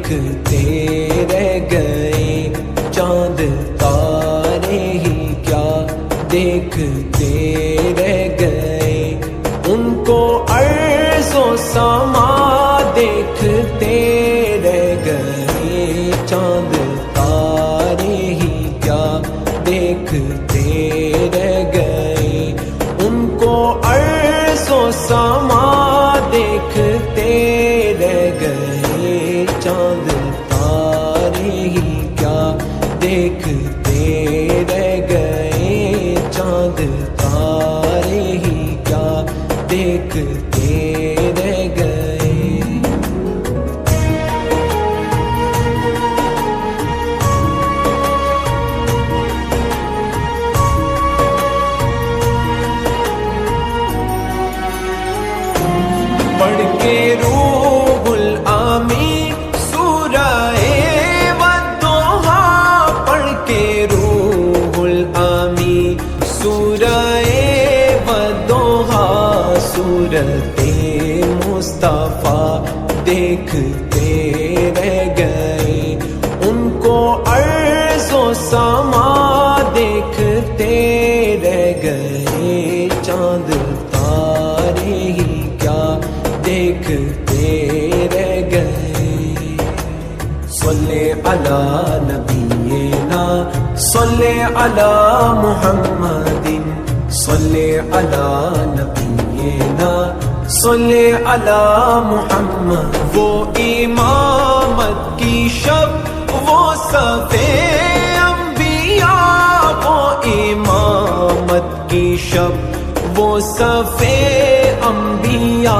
دیکھتے رہ گئے چاند تارے ہی کیا دیکھتے رہ گئے ان کو عرض و سما دیکھتے رہ گئے چاند تارے ہی کیا دیکھتے رہ گئے ان کو عرض و سما دیکھتے رہ گئے چاند تارے ہی کیا دیکھتے رہ گئے چاند تارے ہی کیا دیکھتے رہ گئے پڑھ کے روح الامین سورہ والضحیٰ پڑھ کے روح الامین سورہ والضحیٰ سورت مصطفیٰ دیکھتے رہ گئے ان کو عرض و سما دیکھتے رہ گئے چاند تارے ہی کیا دیکھتے رہ گئے صلی علی نبینا صلی علی محمد صلی علی نبینا صلی علی محمد وہ امامت کی شب وہ صفِ انبیاء وہ امامت کی شب وہ صفِ انبیاء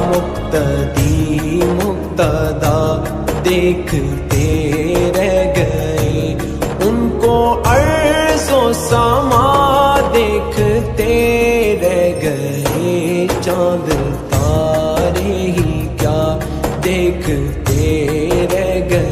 مقتدی مقتدا دیکھتے رہ گئے ان کو عرض و سما دیکھتے رہ گئے چاند تارے ہی کیا دیکھتے رہ گئے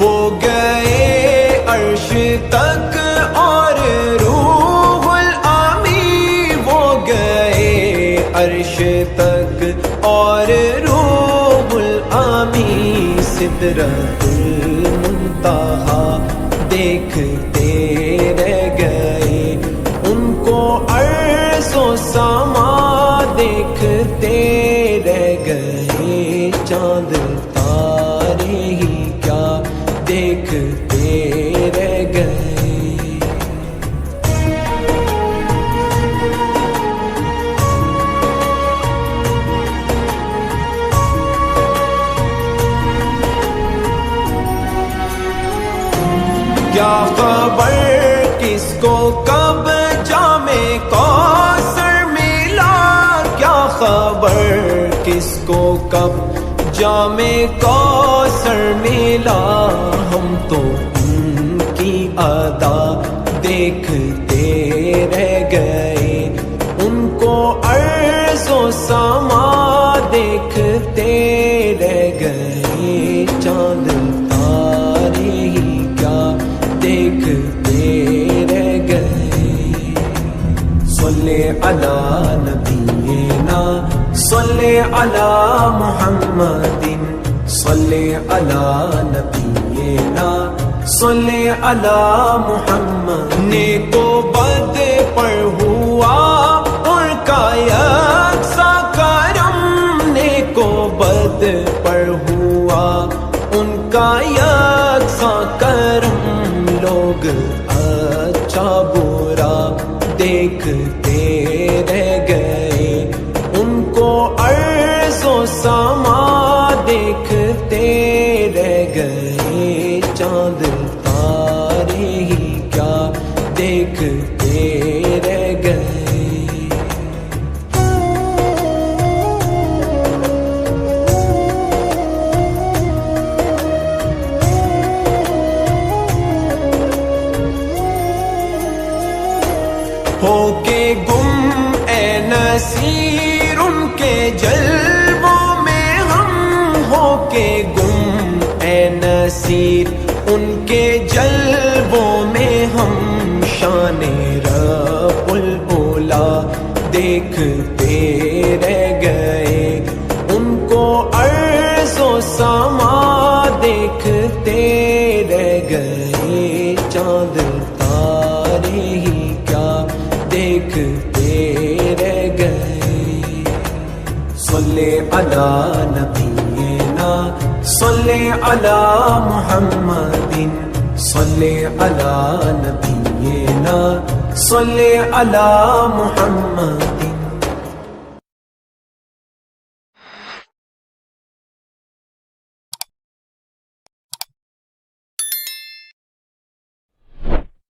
وہ گئے عرش تک اور روح الامین وہ گئے عرش تک اور روح الامین سدرۃ المنتہا دیکھتے رہ گئے ان کو عرض و سما دیکھتے رہ گئے چاند تارے ہی کیا دیکھتے رہ گئے کیا خبر کس کو کب جام کوثر ملا کیا خبر کس کو کب جام کوثر ملا ہم تو ان کی ادا دیکھتے رہ گئے ان کو عرض و سما دیکھتے رہ گئے چاند تارے ہی کیا دیکھتے رہ گئے صلی علی نبینا صلی علی محمد صلی علی نبینا صلی علی محمد نیک و بد پر ہوا ان کا یکساں کرم نیک و بد پر ہوا ان کا یکساں کرم لوگ اچھا برا دیکھتے رہ گئے ان کو عرض و سما دیکھتے رہ گئے چاند تارے ہی کیا دیکھتے رہ گئے ہو کے گم اے نصیر ان کے جلووں میں ہم ہو کے گم اے نصیر ان کے جلووں میں ہم شان رب البولا دیکھتے رہ گئے، ان کو عرض و سما دیکھتے رہ گئے، چاند تارے ہی کیا دیکھتے رہ گئے۔ صلی علی نبینا صلی علی محمد، صلی علی نبینا صلی علی محمد۔